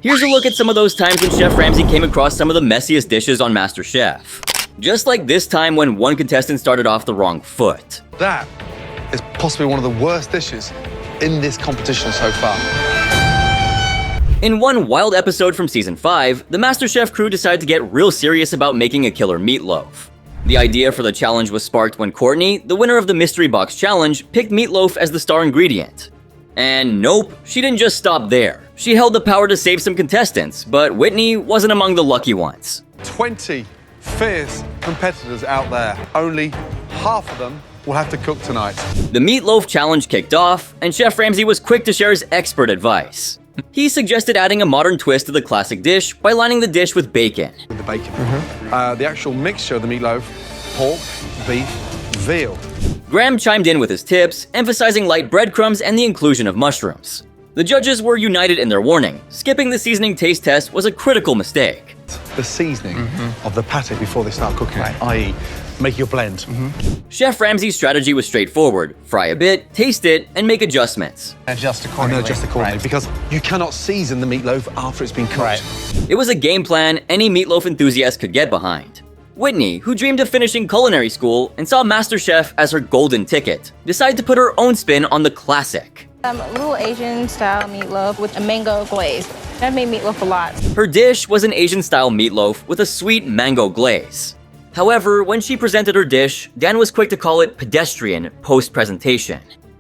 Here's a look at some of those times when Chef Ramsay came across some of the messiest dishes on MasterChef. Just like this time when one contestant started off the wrong foot. That is possibly one of the worst dishes in this competition so far. In one wild episode from Season 5, the MasterChef crew decided to get real serious about making a killer meatloaf. The idea for the challenge was sparked when Courtney, the winner of the Mystery Box Challenge, picked meatloaf as the star ingredient. And nope, she didn't just stop there. She held the power to save some contestants, but Whitney wasn't among the lucky ones. 20 fierce competitors out there. Only half of them will have to cook tonight. The meatloaf challenge kicked off, and Chef Ramsay was quick to share his expert advice. He suggested adding a modern twist to the classic dish by lining the dish with bacon. With the bacon. The actual mixture of the meatloaf, pork, beef, veal. Graham chimed in with his tips, emphasizing light breadcrumbs and the inclusion of mushrooms. The judges were united in their warning. Skipping the seasoning taste test was a critical mistake. The seasoning of the patty before they start cooking it, i.e. make your blend. Chef Ramsay's strategy was straightforward. Fry a bit, taste it, and make adjustments. Adjust accordingly. Right. Because you cannot season the meatloaf after it's been cooked. Right. It was a game plan any meatloaf enthusiast could get behind. Whitney, who dreamed of finishing culinary school and saw MasterChef as her golden ticket, decided to put her own spin on the classic. A little Asian-style meatloaf with a mango glaze. I've made meatloaf a lot. Her dish was an Asian-style meatloaf with a sweet mango glaze. However, when she presented her dish, Dan was quick to call it pedestrian post-presentation.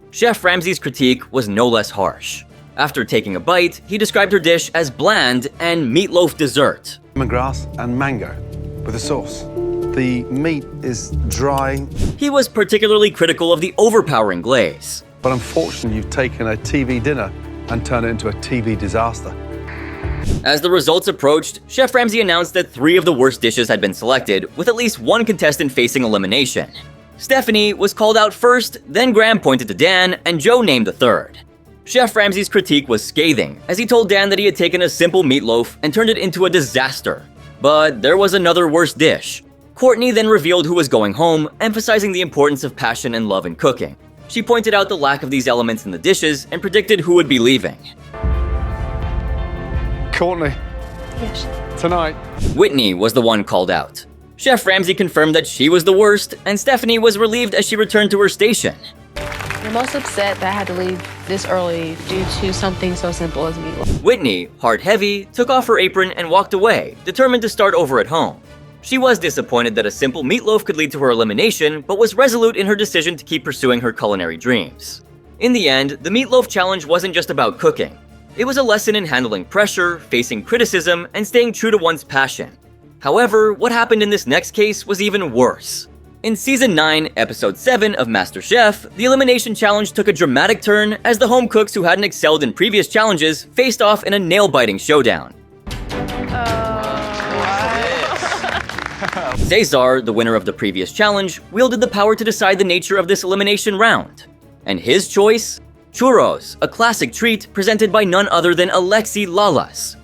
Chef Ramsay's critique was no less harsh. After taking a bite, he described her dish as bland and meatloaf dessert. Lemongrass and mango with a sauce. The meat is dry. He was particularly critical of the overpowering glaze. But unfortunately, you've taken a TV dinner and turned it into a TV disaster. As the results approached, Chef Ramsay announced that 3 of the worst dishes had been selected, with at least one contestant facing elimination. Stephanie was called out first, then Graham pointed to Dan, and Joe named the third. Chef Ramsay's critique was scathing, as he told Dan that he had taken a simple meatloaf and turned it into a disaster. But there was another worse dish. Courtney then revealed who was going home, emphasizing the importance of passion and love in cooking. She pointed out the lack of these elements in the dishes and predicted who would be leaving. Courtney. Yes. Tonight. Whitney was the one called out. Chef Ramsay confirmed that she was the worst, and Stephanie was relieved as she returned to her station. I'm most upset that I had to leave this early due to something so simple as meatloaf. Whitney, heart-heavy, took off her apron and walked away, determined to start over at home. She was disappointed that a simple meatloaf could lead to her elimination, but was resolute in her decision to keep pursuing her culinary dreams. In the end, the meatloaf challenge wasn't just about cooking. It was a lesson in handling pressure, facing criticism, and staying true to one's passion. However, what happened in this next case was even worse. In Season 9, Episode 7 of MasterChef, the elimination challenge took a dramatic turn as the home cooks who hadn't excelled in previous challenges faced off in a nail-biting showdown. Cesar, the winner of the previous challenge, wielded the power to decide the nature of this elimination round. And his choice? Churros, a classic treat presented by none other than Alexi Lalas.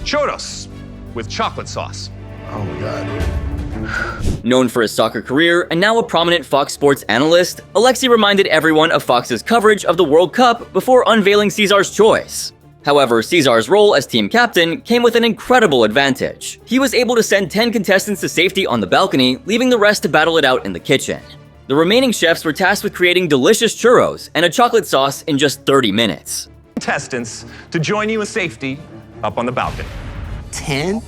Churros with chocolate sauce. Oh my God. Known for his soccer career and now a prominent Fox Sports analyst, Alexi reminded everyone of Fox's coverage of the World Cup before unveiling Cesar's choice. However, Cesar's role as team captain came with an incredible advantage. He was able to send 10 contestants to safety on the balcony, leaving the rest to battle it out in the kitchen. The remaining chefs were tasked with creating delicious churros and a chocolate sauce in just 30 minutes. Contestants to join you in safety up on the balcony. 10?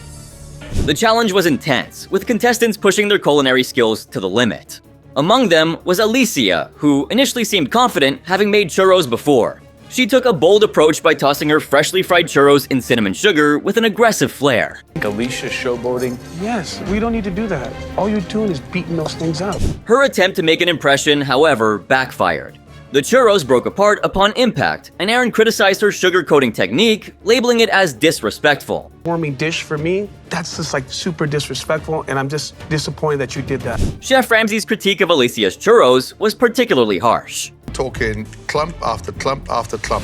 The challenge was intense, with contestants pushing their culinary skills to the limit. Among them was Alicia, who initially seemed confident, having made churros before. She took a bold approach by tossing her freshly fried churros in cinnamon sugar with an aggressive flair. Alicia showboating? Yes, we don't need to do that. All you're doing is beating those things up. Her attempt to make an impression, however, backfired. The churros broke apart upon impact, and Aaron criticized her sugar coating technique, labeling it as disrespectful. Warming dish for me, that's just like super disrespectful, and I'm just disappointed that you did that. Chef Ramsay's critique of Alicia's churros was particularly harsh. Talking clump after clump after clump.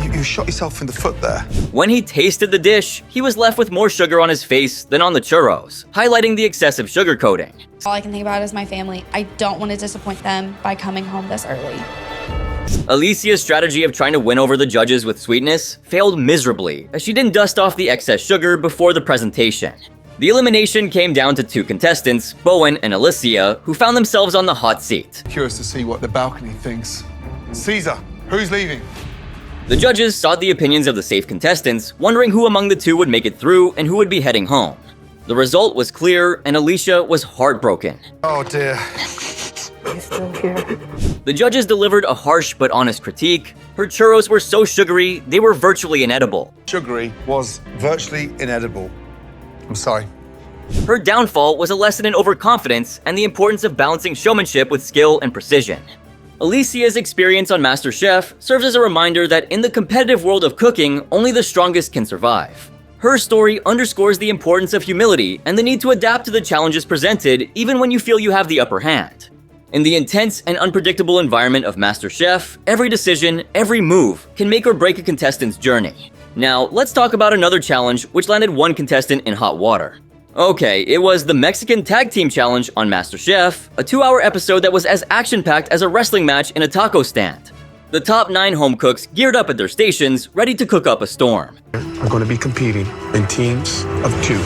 You shot yourself in the foot there. When he tasted the dish, he was left with more sugar on his face than on the churros, highlighting the excessive sugar coating. All I can think about is my family. I don't want to disappoint them by coming home this early. Alicia's strategy of trying to win over the judges with sweetness failed miserably, as she didn't dust off the excess sugar before the presentation. The elimination came down to 2 contestants, Bowen and Alicia, who found themselves on the hot seat. Curious to see what the balcony thinks. Caesar, who's leaving? The judges sought the opinions of the safe contestants, wondering who among the 2 would make it through and who would be heading home. The result was clear, and Alicia was heartbroken. Oh dear. He's still here. The judges delivered a harsh but honest critique. Her churros were so sugary, they were virtually inedible. Sugary was virtually inedible. I'm sorry. Her downfall was a lesson in overconfidence and the importance of balancing showmanship with skill and precision. Alicia's experience on MasterChef serves as a reminder that in the competitive world of cooking, only the strongest can survive. Her story underscores the importance of humility and the need to adapt to the challenges presented even when you feel you have the upper hand. In the intense and unpredictable environment of MasterChef, every decision, every move can make or break a contestant's journey. Now, let's talk about another challenge which landed one contestant in hot water. Okay, it was the Mexican Tag Team Challenge on MasterChef, a 2-hour episode that was as action-packed as a wrestling match in a taco stand. The top 9 home cooks geared up at their stations, ready to cook up a storm. I'm going to be competing in teams of 2.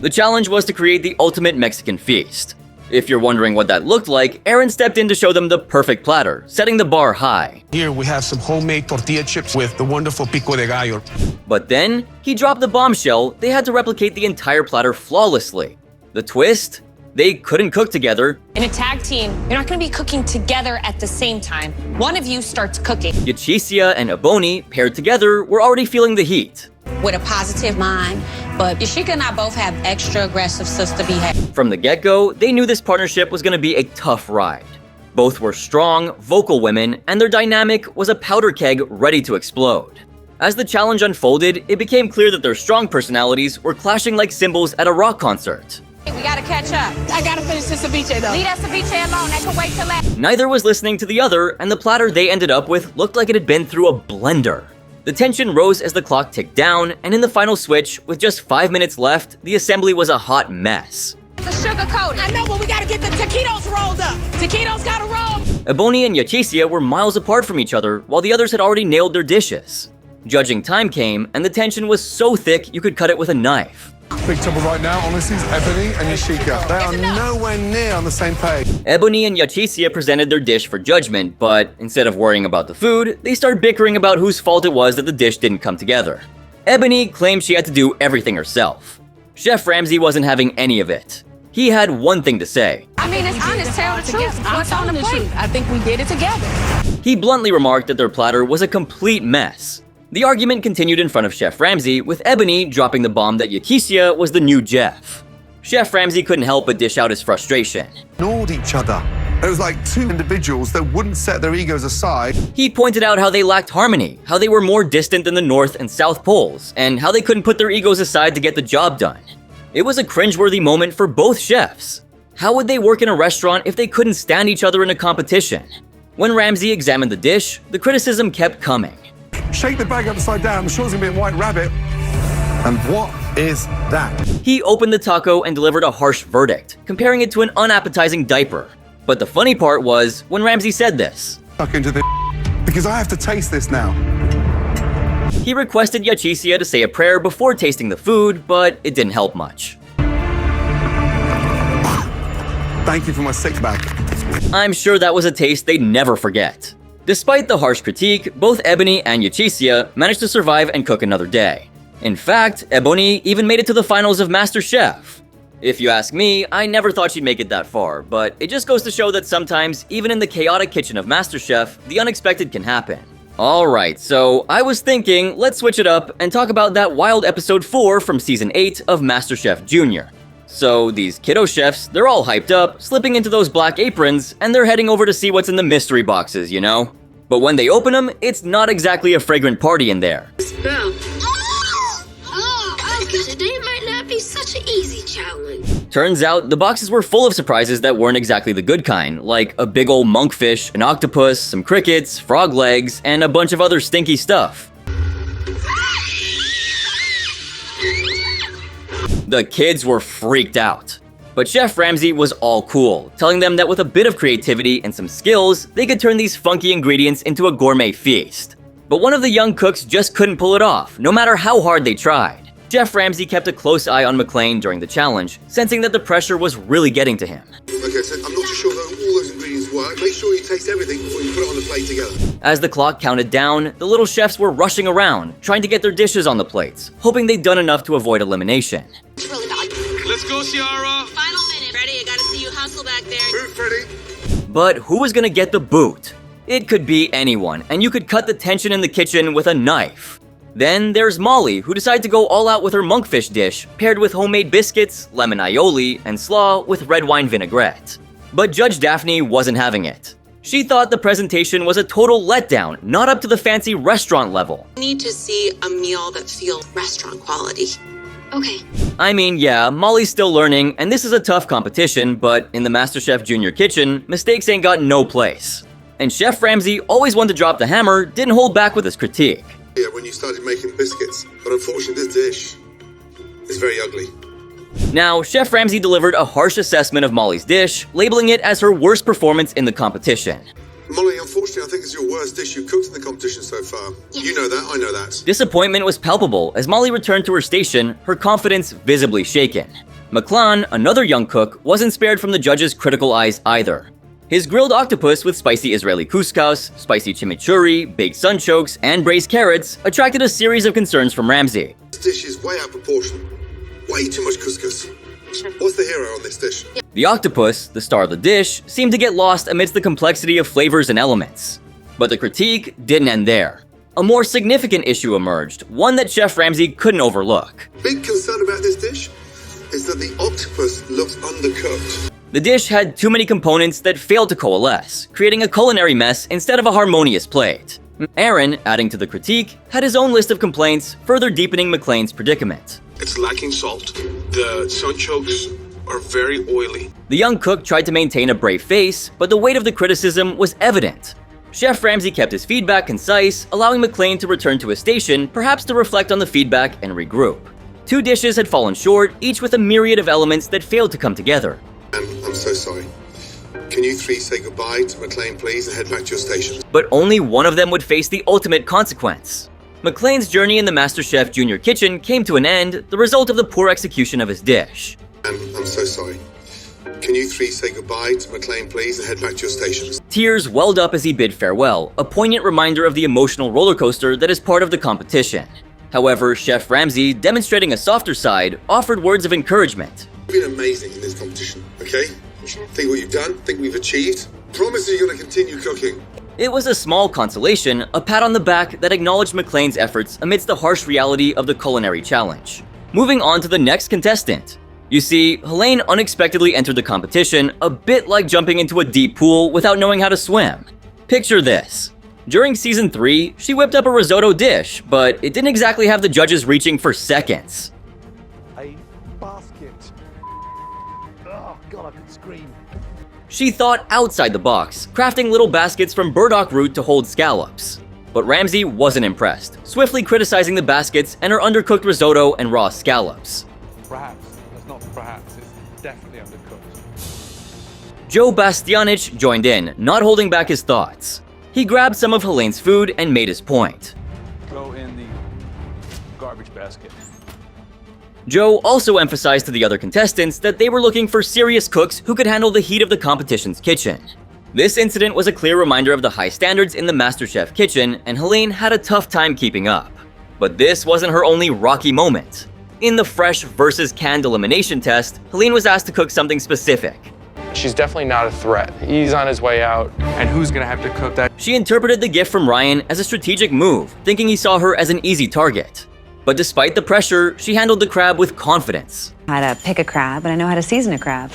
The challenge was to create the ultimate Mexican feast. If you're wondering what that looked like, Aaron stepped in to show them the perfect platter, setting the bar high. Here we have some homemade tortilla chips with the wonderful pico de gallo. But then, he dropped the bombshell. They had to replicate the entire platter flawlessly. The twist? They couldn't cook together. In a tag team, you're not going to be cooking together at the same time. One of you starts cooking. Yachicia and Ebony, paired together, were already feeling the heat. With a positive mind, but Yashika and I both have extra aggressive sister behavior. From the get-go, they knew this partnership was going to be a tough ride. Both were strong, vocal women, and their dynamic was a powder keg ready to explode. As the challenge unfolded, it became clear that their strong personalities were clashing like cymbals at a rock concert. Hey, we gotta catch up. I gotta finish this ceviche though. Leave that ceviche alone. That can wait till last. Neither was listening to the other, and the platter they ended up with looked like it had been through a blender. The tension rose as the clock ticked down, and in the final switch, with just 5 minutes left, the assembly was a hot mess. The sugar coating. I know, but we gotta get the taquitos rolled up. Taquitos gotta roll. Ebony and Yachicia were miles apart from each other, while the others had already nailed their dishes. Judging time came, and the tension was so thick you could cut it with a knife. Big trouble right now, honestly, is Ebony and Yashika. They are nowhere near on the same page. Ebony and Yachicia presented their dish for judgment, but instead of worrying about the food, they started bickering about whose fault it was that the dish didn't come together. Ebony claimed she had to do everything herself. Chef Ramsey wasn't having any of it. He had one thing to say. I mean, it's honest, tell the truth. What's on the plate? I think we did it together. He bluntly remarked that their platter was a complete mess. The argument continued in front of Chef Ramsey, with Ebony dropping the bomb that Yachicia was the new Jeff. Chef Ramsey couldn't help but dish out his frustration. Ignored each other. It was like 2 individuals that wouldn't set their egos aside. He pointed out how they lacked harmony, how they were more distant than the North and South Poles, and how they couldn't put their egos aside to get the job done. It was a cringeworthy moment for both chefs. How would they work in a restaurant if they couldn't stand each other in a competition? When Ramsey examined the dish, the criticism kept coming. Shake the bag upside down, I'm sure it's gonna be a white rabbit. And what is that? He opened the taco and delivered a harsh verdict, comparing it to an unappetizing diaper. But the funny part was when Ramsey said this. Tuck into this because I have to taste this now. He requested Yachicia to say a prayer before tasting the food, but it didn't help much. Thank you for my sick bag. I'm sure that was a taste they'd never forget. Despite the harsh critique, both Ebony and Yachicia managed to survive and cook another day. In fact, Ebony even made it to the finals of MasterChef. If you ask me, I never thought she'd make it that far, but it just goes to show that sometimes, even in the chaotic kitchen of MasterChef, the unexpected can happen. Alright, so I was thinking, let's switch it up and talk about that wild episode 4 from season 8 of MasterChef Junior. So these kiddo chefs, they're all hyped up, slipping into those black aprons, and they're heading over to see what's in the mystery boxes, you know? But when they open them, it's not exactly a fragrant party in there. Today might not be such an easy challenge. Turns out, the boxes were full of surprises that weren't exactly the good kind, like a big ol' monkfish, an octopus, some crickets, frog legs, and a bunch of other stinky stuff. The kids were freaked out. But Chef Ramsay was all cool, telling them that with a bit of creativity and some skills, they could turn these funky ingredients into a gourmet feast. But one of the young cooks just couldn't pull it off, no matter how hard they tried. Chef Ramsay kept a close eye on McLean during the challenge, sensing that the pressure was really getting to him. Okay, so I'm not too sure that all those ingredients work. Make sure you taste everything before you put it on the plate together. As the clock counted down, the little chefs were rushing around, trying to get their dishes on the plates, hoping they'd done enough to avoid elimination. It's really bad. Let's go, Ciara. Final minute. Freddie, I gotta see you hustle back there. Move, Freddie. But who was gonna get the boot? It could be anyone, and you could cut the tension in the kitchen with a knife. Then there's Molly, who decided to go all out with her monkfish dish, paired with homemade biscuits, lemon aioli, and slaw with red wine vinaigrette. But Judge Daphne wasn't having it. She thought the presentation was a total letdown, not up to the fancy restaurant level. I need to see a meal that feels restaurant quality. Okay. I mean, yeah, Molly's still learning, and this is a tough competition, but in the MasterChef Junior kitchen, mistakes ain't got no place. And Chef Ramsay, always one to drop the hammer, didn't hold back with his critique. Yeah, when you started making biscuits, but unfortunately this dish is very ugly. Now, Chef Ramsay delivered a harsh assessment of Molly's dish, labeling it as her worst performance in the competition. Molly, unfortunately, I think it's your worst dish you've cooked in the competition so far. You know that, I know that. Disappointment was palpable as Molly returned to her station, her confidence visibly shaken. McLean, another young cook, wasn't spared from the judges' critical eyes either. His grilled octopus with spicy Israeli couscous, spicy chimichurri, baked sunchokes, and braised carrots attracted a series of concerns from Ramsay. This dish is way out of proportion. Way too much couscous. What's the hero on this dish? The octopus, the star of the dish, seemed to get lost amidst the complexity of flavors and elements. But the critique didn't end there. A more significant issue emerged, one that Chef Ramsay couldn't overlook. Big concern about this dish is that the octopus looks undercooked. The dish had too many components that failed to coalesce, creating a culinary mess instead of a harmonious plate. Aaron, adding to the critique, had his own list of complaints, further deepening McLean's predicament. It's lacking salt. The sunchokes are very oily. The young cook tried to maintain a brave face, but the weight of the criticism was evident. Chef Ramsay kept his feedback concise, allowing McLean to return to his station, perhaps to reflect on the feedback and regroup. Two dishes had fallen short, each with a myriad of elements that failed to come together. And I'm so sorry. Can you three say goodbye to McLean, please, and head back to your stations? But only one of them would face the ultimate consequence. McLean's journey in the MasterChef Junior kitchen came to an end, the result of the poor execution of his dish. And I'm so sorry. Can you three say goodbye to McLean, please, and head back to your stations? Tears welled up as he bid farewell, a poignant reminder of the emotional roller coaster that is part of the competition. However, Chef Ramsay, demonstrating a softer side, offered words of encouragement. You've been amazing in this competition, okay? Think what you've done, think we've achieved. Promise you're going to continue cooking. It was a small consolation, a pat on the back that acknowledged McLean's efforts amidst the harsh reality of the culinary challenge. Moving on to the next contestant. You see, Helene unexpectedly entered the competition a bit like jumping into a deep pool without knowing how to swim. Picture this. During season 3, she whipped up a risotto dish, but it didn't exactly have the judges reaching for seconds. A basket. Oh, God, I could scream. She thought outside the box, crafting little baskets from burdock root to hold scallops. But Ramsay wasn't impressed, swiftly criticizing the baskets and her undercooked risotto and raw scallops. Perhaps. That's not perhaps. It's definitely undercooked. Joe Bastianich joined in, not holding back his thoughts. He grabbed some of Helene's food and made his point. Go in the garbage basket. Joe also emphasized to the other contestants that they were looking for serious cooks who could handle the heat of the competition's kitchen. This incident was a clear reminder of the high standards in the MasterChef kitchen, and Helene had a tough time keeping up. But this wasn't her only rocky moment. In the fresh versus canned elimination test, Helene was asked to cook something specific. She's definitely not a threat. He's on his way out. And who's gonna have to cook that? She interpreted the gift from Ryan as a strategic move, thinking he saw her as an easy target. But despite the pressure, she handled the crab with confidence. I know how to pick a crab, and I know how to season a crab.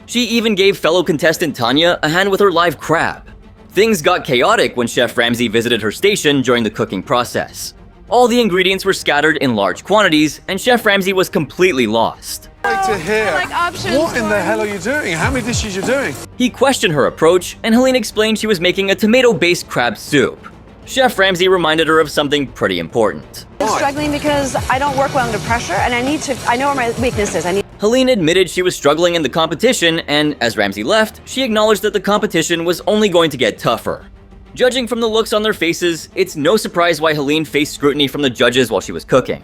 She even gave fellow contestant Tanya a hand with her live crab. Things got chaotic when Chef Ramsay visited her station during the cooking process. All the ingredients were scattered in large quantities, and Chef Ramsay was completely lost. Wait to hear. like options, What in the Gordon. hell are you doing? How many dishes you doing? He questioned her approach, and Helene explained she was making a tomato-based crab soup. Chef Ramsay reminded her of something pretty important. I'm struggling because I don't work well under pressure, and I know where my weakness is. Helene admitted she was struggling in the competition, and as Ramsay left, she acknowledged that the competition was only going to get tougher. Judging from the looks on their faces, it's no surprise why Helene faced scrutiny from the judges while she was cooking.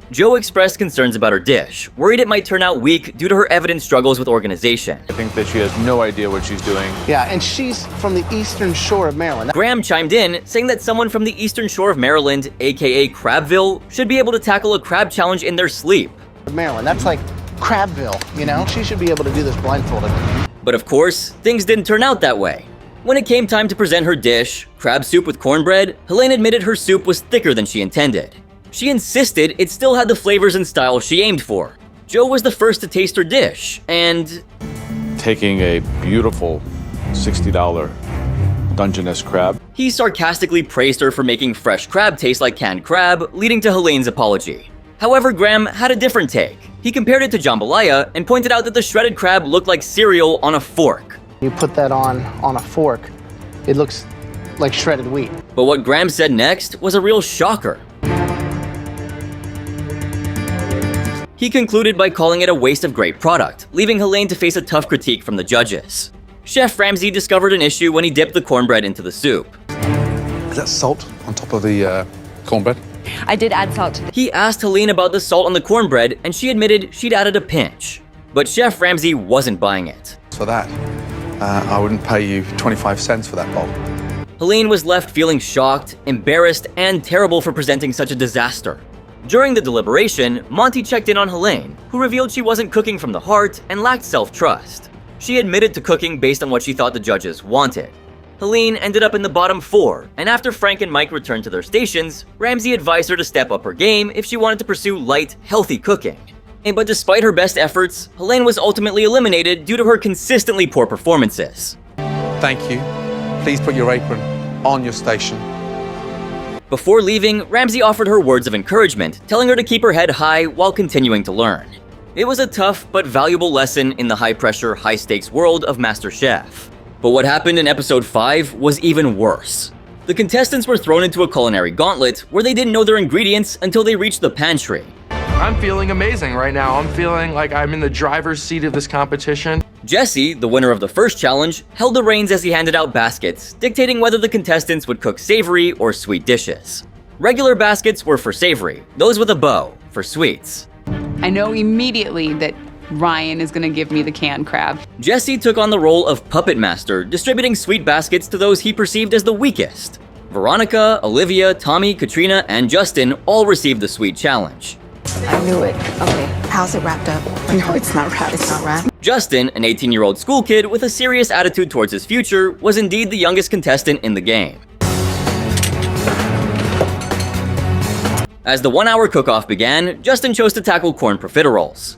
Jo expressed concerns about her dish, worried it might turn out weak due to her evident struggles with organization. I think that she has no idea what she's doing. Yeah, and she's from the Eastern Shore of Maryland. Graham chimed in, saying that someone from the Eastern Shore of Maryland, aka Crabville, should be able to tackle a crab challenge in their sleep. Maryland, that's like Crabville, you know? She should be able to do this blindfolded. But of course, things didn't turn out that way. When it came time to present her dish, crab soup with cornbread, Helene admitted her soup was thicker than she intended. She insisted it still had the flavors and style she aimed for. Jo was the first to taste her dish, and Taking a beautiful $60 Dungeness crab. he sarcastically praised her for making fresh crab taste like canned crab, leading to Helene's apology. However, Graham had a different take. He compared it to jambalaya and pointed out that the shredded crab looked like cereal on a fork. You put that on a fork, it looks like shredded wheat. But what Graham said next was a real shocker. He concluded by calling it a waste of great product, leaving Helene to face a tough critique from the judges. Chef Ramsey discovered an issue when he dipped the cornbread into the soup. Is that salt on top of the cornbread? I did add salt to He asked Helene about the salt on the cornbread, and she admitted she'd added a pinch. But Chef Ramsey wasn't buying it. For that, I wouldn't pay you 25 cents for that bowl. Helene was left feeling shocked, embarrassed, and terrible for presenting such a disaster. During the deliberation, Monty checked in on Helene, who revealed she wasn't cooking from the heart and lacked self-trust. She admitted to cooking based on what she thought the judges wanted. Helene ended up in the bottom 4, and after Frank and Mike returned to their stations, Ramsay advised her to step up her game if she wanted to pursue light, healthy cooking. But despite her best efforts, Helene was ultimately eliminated due to her consistently poor performances. Thank you. Please put your apron on your station. Before leaving, Ramsay offered her words of encouragement, telling her to keep her head high while continuing to learn. It was a tough but valuable lesson in the high-pressure, high-stakes world of MasterChef. But what happened in episode 5 was even worse. The contestants were thrown into a culinary gauntlet where they didn't know their ingredients until they reached the pantry. I'm feeling amazing right now. I'm feeling like I'm in the driver's seat of this competition. Jesse, the winner of the first challenge, held the reins as he handed out baskets, dictating whether the contestants would cook savory or sweet dishes. Regular baskets were for savory, those with a bow for sweets. I know immediately that Ryan is gonna give me the canned crab. Jesse took on the role of puppet master, distributing sweet baskets to those he perceived as the weakest. Veronica, Olivia, Tommy, Katrina, and Justin all received the sweet challenge. I knew it. Okay, how's it wrapped up? No, it's not wrapped. It's not wrapped. Justin, an 18-year-old school kid with a serious attitude towards his future, was indeed the youngest contestant in the game. As the 1-hour cook-off began, Justin chose to tackle corn profiteroles.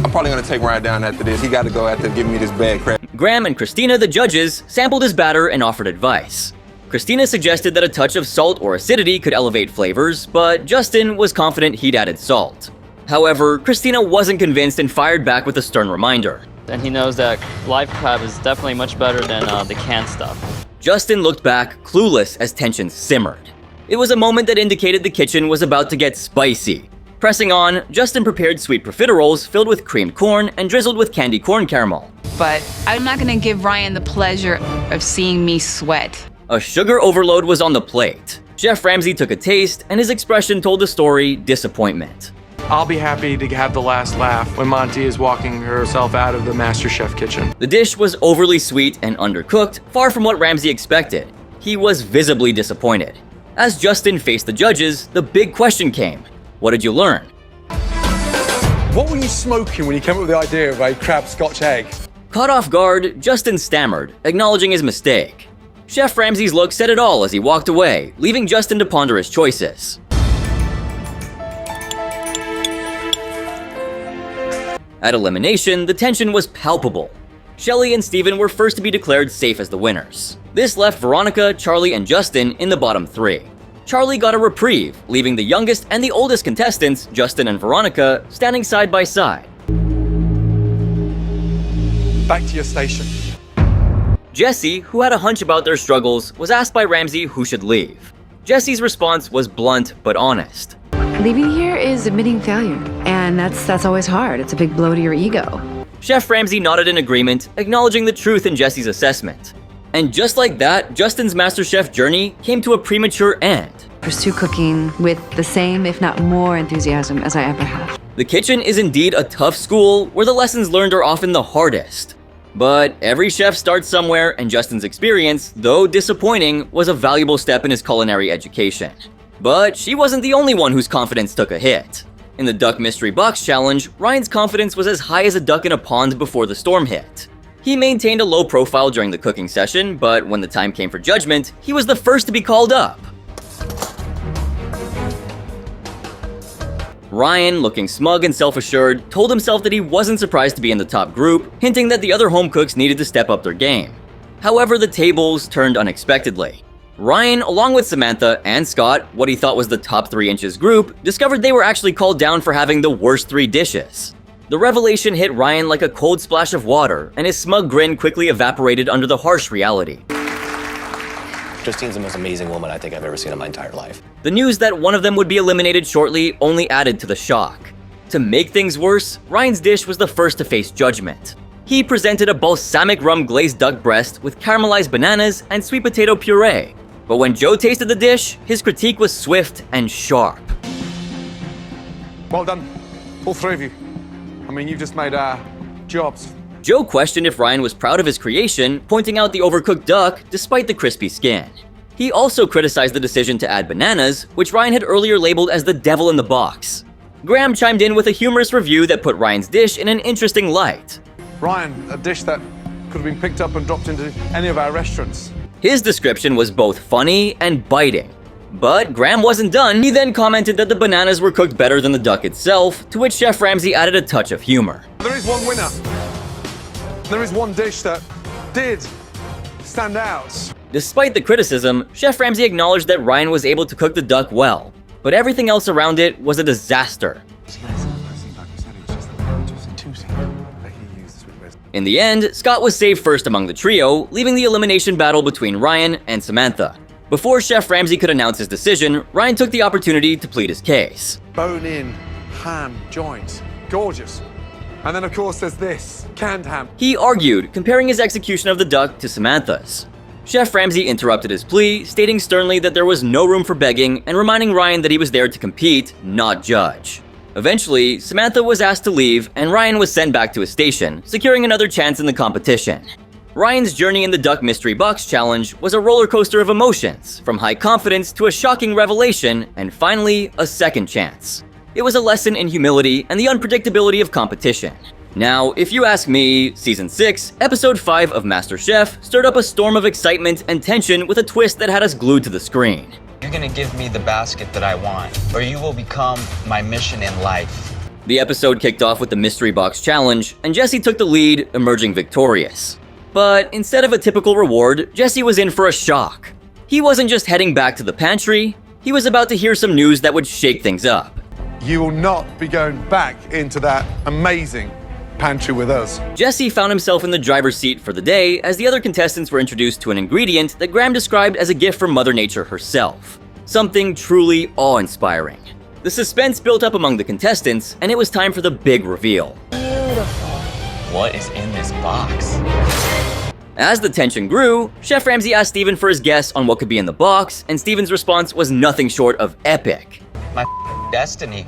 I'm probably gonna take Ryan down after this. He got to go after giving me this bad crap. Graham and Christina, the judges, sampled his batter and offered advice. Christina suggested that a touch of salt or acidity could elevate flavors, but Justin was confident he'd added salt. However, Christina wasn't convinced and fired back with a stern reminder. And he knows that live crab is definitely much better than the canned stuff. Justin looked back, clueless as tensions simmered. It was a moment that indicated the kitchen was about to get spicy. Pressing on, Justin prepared sweet profiteroles filled with creamed corn and drizzled with candy corn caramel. But I'm not gonna give Ryan the pleasure of seeing me sweat. A sugar overload was on the plate. Chef Ramsey took a taste, and his expression told the story disappointment. I'll be happy to have the last laugh when Monty is walking herself out of the MasterChef kitchen. The dish was overly sweet and undercooked, far from what Ramsey expected. He was visibly disappointed. As Justin faced the judges, the big question came. What did you learn? What were you smoking when you came up with the idea of a crab Scotch egg? Caught off guard, Justin stammered, acknowledging his mistake. Chef Ramsey's look said it all as he walked away, leaving Justin to ponder his choices. At elimination, the tension was palpable. Shelley and Steven were first to be declared safe as the winners. This left Veronica, Charlie, and Justin in the bottom 3. Charlie got a reprieve, leaving the youngest and the oldest contestants, Justin and Veronica, standing side by side. Back to your station. Jesse, who had a hunch about their struggles, was asked by Ramsay who should leave. Jesse's response was blunt but honest. Leaving here is admitting failure, and that's always hard. It's a big blow to your ego. Chef Ramsey nodded in agreement, acknowledging the truth in Jesse's assessment. And just like that, Justin's MasterChef journey came to a premature end. Pursue cooking with the same, if not more, enthusiasm as I ever have. The kitchen is indeed a tough school where the lessons learned are often the hardest. But every chef starts somewhere, and Justin's experience, though disappointing, was a valuable step in his culinary education. But she wasn't the only one whose confidence took a hit. In the Duck Mystery Box Challenge, Ryan's confidence was as high as a duck in a pond before the storm hit. He maintained a low profile during the cooking session, but when the time came for judgment, he was the first to be called up. Ryan, looking smug and self-assured, told himself that he wasn't surprised to be in the top group, hinting that the other home cooks needed to step up their game. However, the tables turned unexpectedly. Ryan, along with Samantha and Scott, what he thought was the top 3 inches group, discovered they were actually called down for having the worst 3 dishes. The revelation hit Ryan like a cold splash of water, and his smug grin quickly evaporated under the harsh reality. Justine's the most amazing woman I think I've ever seen in my entire life. The news that one of them would be eliminated shortly only added to the shock. To make things worse, Ryan's dish was the first to face judgment. He presented a balsamic rum glazed duck breast with caramelized bananas and sweet potato puree. But when Joe tasted the dish, his critique was swift and sharp. Well done, all 3 of you. I mean, you've just made our jobs. Joe questioned if Ryan was proud of his creation, pointing out the overcooked duck despite the crispy skin. He also criticized the decision to add bananas, which Ryan had earlier labeled as the devil in the box. Graham chimed in with a humorous review that put Ryan's dish in an interesting light. Ryan, a dish that could have been picked up and dropped into any of our restaurants. His description was both funny and biting. But Graham wasn't done. He then commented that the bananas were cooked better than the duck itself, to which Chef Ramsey added a touch of humor. There is one winner. There is one dish that did stand out. Despite the criticism, Chef Ramsey acknowledged that Ryan was able to cook the duck well, but everything else around it was a disaster. In the end, Scott was saved first among the trio, leaving the elimination battle between Ryan and Samantha. Before Chef Ramsey could announce his decision, Ryan took the opportunity to plead his case. Bone-in ham joint. Gorgeous. And then, of course, there's this, canned ham. He argued, comparing his execution of the duck to Samantha's. Chef Ramsey interrupted his plea, stating sternly that there was no room for begging and reminding Ryan that he was there to compete, not judge. Eventually, Samantha was asked to leave and Ryan was sent back to his station, securing another chance in the competition. Ryan's journey in the Duck Mystery Box Challenge was a roller coaster of emotions, from high confidence to a shocking revelation, and finally, a second chance. It was a lesson in humility and the unpredictability of competition. Now, if you ask me, Season 6, Episode 5 of MasterChef stirred up a storm of excitement and tension with a twist that had us glued to the screen. You're gonna give me the basket that I want, or you will become my mission in life. The episode kicked off with the Mystery Box Challenge, and Jesse took the lead, emerging victorious. But instead of a typical reward, Jesse was in for a shock. He wasn't just heading back to the pantry, he was about to hear some news that would shake things up. You will not be going back into that amazing pantry with us. Jesse found himself in the driver's seat for the day as the other contestants were introduced to an ingredient that Graham described as a gift from Mother Nature herself. Something truly awe-inspiring. The suspense built up among the contestants, and it was time for the big reveal. Beautiful. What is in this box? As the tension grew, Chef Ramsey asked Steven for his guess on what could be in the box, and Steven's response was nothing short of epic. My destiny.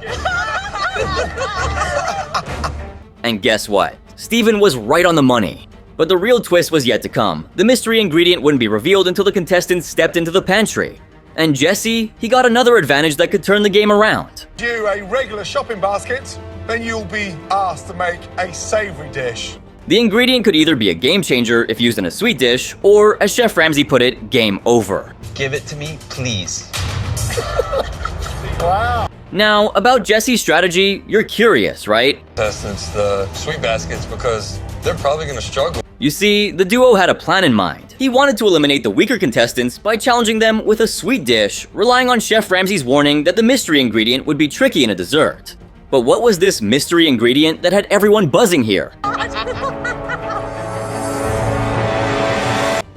And guess what? Steven was right on the money. But the real twist was yet to come. The mystery ingredient wouldn't be revealed until the contestants stepped into the pantry. And Jesse, he got another advantage that could turn the game around. You a regular shopping basket, then you'll be asked to make a savory dish. The ingredient could either be a game changer if used in a sweet dish, or, as Chef Ramsey put it, game over. Give it to me, please. Wow. Now, about Jesse's strategy, you're curious, right? Contestants the sweet baskets because they're probably going to struggle. You see, the duo had a plan in mind. He wanted to eliminate the weaker contestants by challenging them with a sweet dish, relying on Chef Ramsey's warning that the mystery ingredient would be tricky in a dessert. But what was this mystery ingredient that had everyone buzzing here?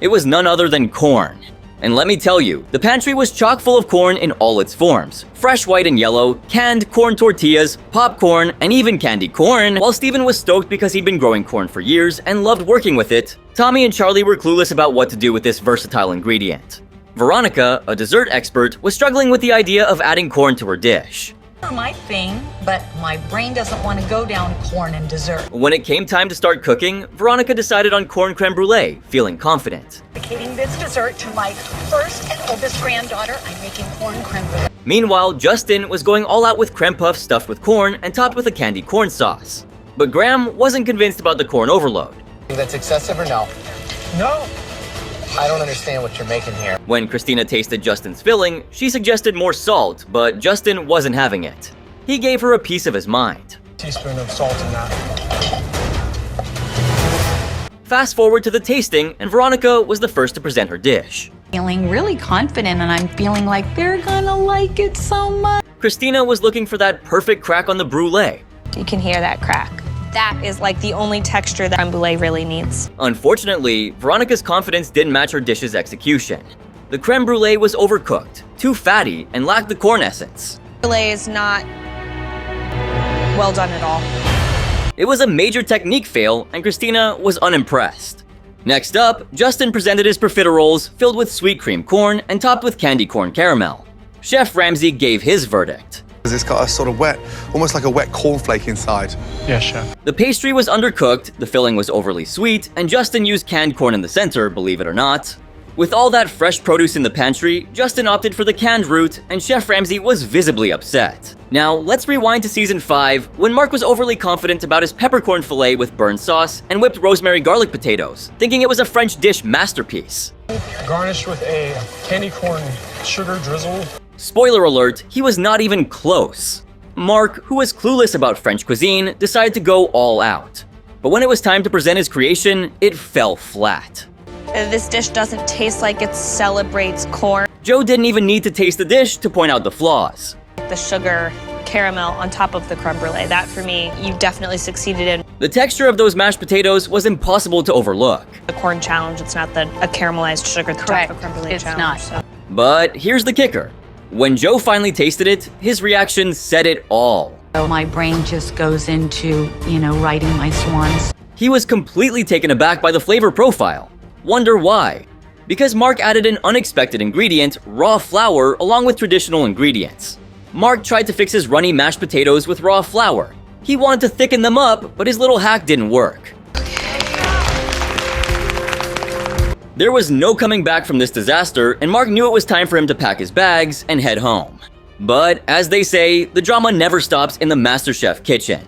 It was none other than corn. And let me tell you, the pantry was chock full of corn in all its forms. Fresh white and yellow, canned corn tortillas, popcorn, and even candy corn. While Steven was stoked because he'd been growing corn for years and loved working with it, Tommy and Charlie were clueless about what to do with this versatile ingredient. Veronica, a dessert expert, was struggling with the idea of adding corn to her dish. My thing, but my brain doesn't want to go down corn and dessert. When it came time to start cooking, Veronica decided on corn creme brulee, feeling confident. Dedicating this dessert to my first and oldest granddaughter, I'm making corn creme brulee. Meanwhile, Justin was going all out with creme puffs stuffed with corn and topped with a candy corn sauce. But Graham wasn't convinced about the corn overload. That's excessive or no? No. I don't understand what you're making here. When Christina tasted Justin's filling, she suggested more salt, but Justin wasn't having it. He gave her a piece of his mind. Teaspoon of salt in that. Fast forward to the tasting, and Veronica was the first to present her dish. Feeling really confident, and I'm feeling like they're gonna like it so much. Christina was looking for that perfect crack on the brulee. You can hear that crack. That is like the only texture that creme brulee really needs. Unfortunately, Veronica's confidence didn't match her dish's execution. The creme brulee was overcooked, too fatty, and lacked the corn essence. Brulee is not well done at all. It was a major technique fail, and Christina was unimpressed. Next up, Justin presented his profiteroles filled with sweet cream corn and topped with candy corn caramel. Chef Ramsey gave his verdict. It's got a sort of wet, almost like a wet cornflake inside. Yes, chef. The pastry was undercooked, the filling was overly sweet, and Justin used canned corn in the center, believe it or not. With all that fresh produce in the pantry, Justin opted for the canned route, and Chef Ramsey was visibly upset. Now, let's rewind to season 5, when Mark was overly confident about his peppercorn fillet with burnt sauce and whipped rosemary garlic potatoes, thinking it was a French dish masterpiece. Garnished with a candy corn sugar drizzle. Spoiler alert, he was not even close. Mark, who was clueless about French cuisine, decided to go all out. But when it was time to present his creation, it fell flat. This dish doesn't taste like it celebrates corn. Joe didn't even need to taste the dish to point out the flaws. The sugar caramel on top of the creme brulee, that for me, you definitely succeeded in. The texture of those mashed potatoes was impossible to overlook. The corn challenge, it's not a caramelized sugar Correct. creme brulee It's challenge. not. But here's the kicker. When Joe finally tasted it, his reaction said it all. So my brain just goes into, writing my swans. He was completely taken aback by the flavor profile. Wonder why? Because Mark added an unexpected ingredient, raw flour, along with traditional ingredients. Mark tried to fix his runny mashed potatoes with raw flour. He wanted to thicken them up, but his little hack didn't work. There was no coming back from this disaster, and Mark knew it was time for him to pack his bags and head home. But, as they say, the drama never stops in the MasterChef kitchen.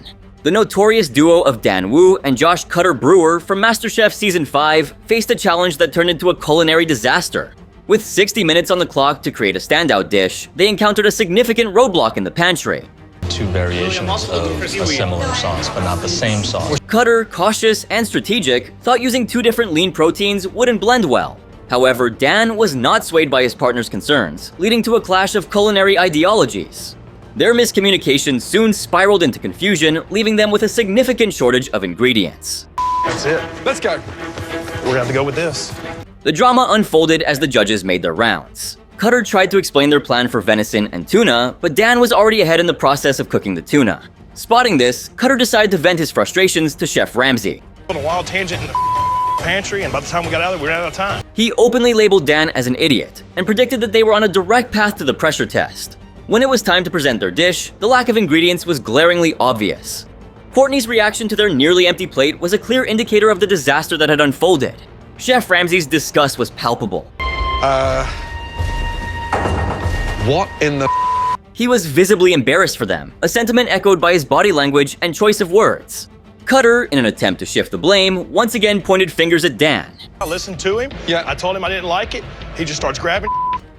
The notorious duo of Dan Wu and Josh Cutter Brewer from MasterChef Season 5 faced a challenge that turned into a culinary disaster. With 60 minutes on the clock to create a standout dish, they encountered a significant roadblock in the pantry. Two variations of a similar sauce, but not the same sauce. Cutter, cautious and strategic, thought using two different lean proteins wouldn't blend well. However, Dan was not swayed by his partner's concerns, leading to a clash of culinary ideologies. Their miscommunication soon spiraled into confusion, leaving them with a significant shortage of ingredients. That's it. Let's go. We're gonna have to go with this. The drama unfolded as the judges made their rounds. Cutter tried to explain their plan for venison and tuna, but Dan was already ahead in the process of cooking the tuna. Spotting this, Cutter decided to vent his frustrations to Chef Ramsey. On a wild tangent in the pantry, and by the time we got out of there, we ran out of time. He openly labeled Dan as an idiot, and predicted that they were on a direct path to the pressure test. When it was time to present their dish, the lack of ingredients was glaringly obvious. Courtney's reaction to their nearly empty plate was a clear indicator of the disaster that had unfolded. Chef Ramsey's disgust was palpable. What in the He was visibly embarrassed for them, a sentiment echoed by his body language and choice of words. Cutter, in an attempt to shift the blame, once again pointed fingers at Dan. I listened to him. Yeah. I told him I didn't like it. He just starts grabbing.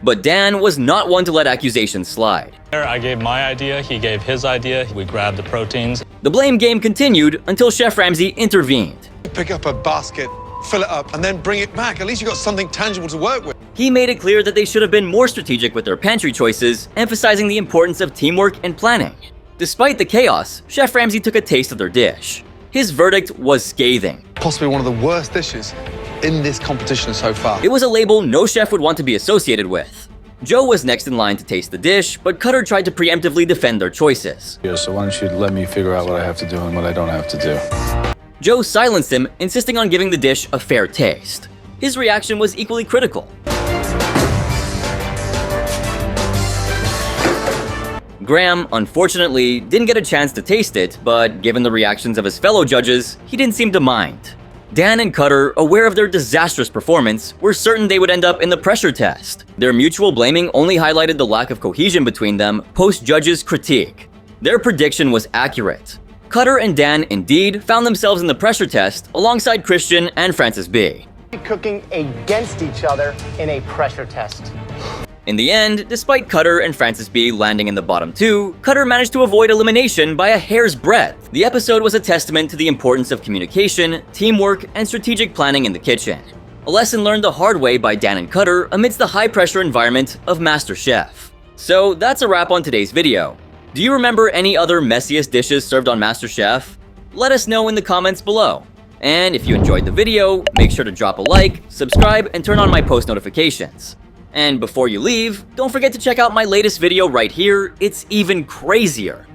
But Dan was not one to let accusations slide. I gave my idea, he gave his idea, we grabbed the proteins. The blame game continued until Chef Ramsey intervened. Pick up a basket, fill it up, and then bring it back. At least you got something tangible to work with. He made it clear that they should have been more strategic with their pantry choices, emphasizing the importance of teamwork and planning. Despite the chaos, Chef Ramsey took a taste of their dish. His verdict was scathing. Possibly one of the worst dishes in this competition so far. It was a label no chef would want to be associated with. Joe was next in line to taste the dish, but Cutter tried to preemptively defend their choices. Yeah, so why don't you let me figure out what I have to do and what I don't have to do. Joe silenced him, insisting on giving the dish a fair taste. His reaction was equally critical. Graham, unfortunately, didn't get a chance to taste it, but given the reactions of his fellow judges, he didn't seem to mind. Dan and Cutter, aware of their disastrous performance, were certain they would end up in the pressure test. Their mutual blaming only highlighted the lack of cohesion between them post-judges' critique. Their prediction was accurate. Cutter and Dan indeed found themselves in the pressure test alongside Christian and Francis B. Cooking against each other in a pressure test. In the end, despite Cutter and Francis B landing in the bottom two, Cutter managed to avoid elimination by a hair's breadth. The episode was a testament to the importance of communication, teamwork, and strategic planning in the kitchen. A lesson learned the hard way by Dan and Cutter amidst the high-pressure environment of MasterChef. So that's a wrap on today's video. Do you remember any other messiest dishes served on MasterChef? Let us know in the comments below. And if you enjoyed the video, make sure to drop a like, subscribe, and turn on my post notifications. And before you leave, don't forget to check out my latest video right here. It's even crazier.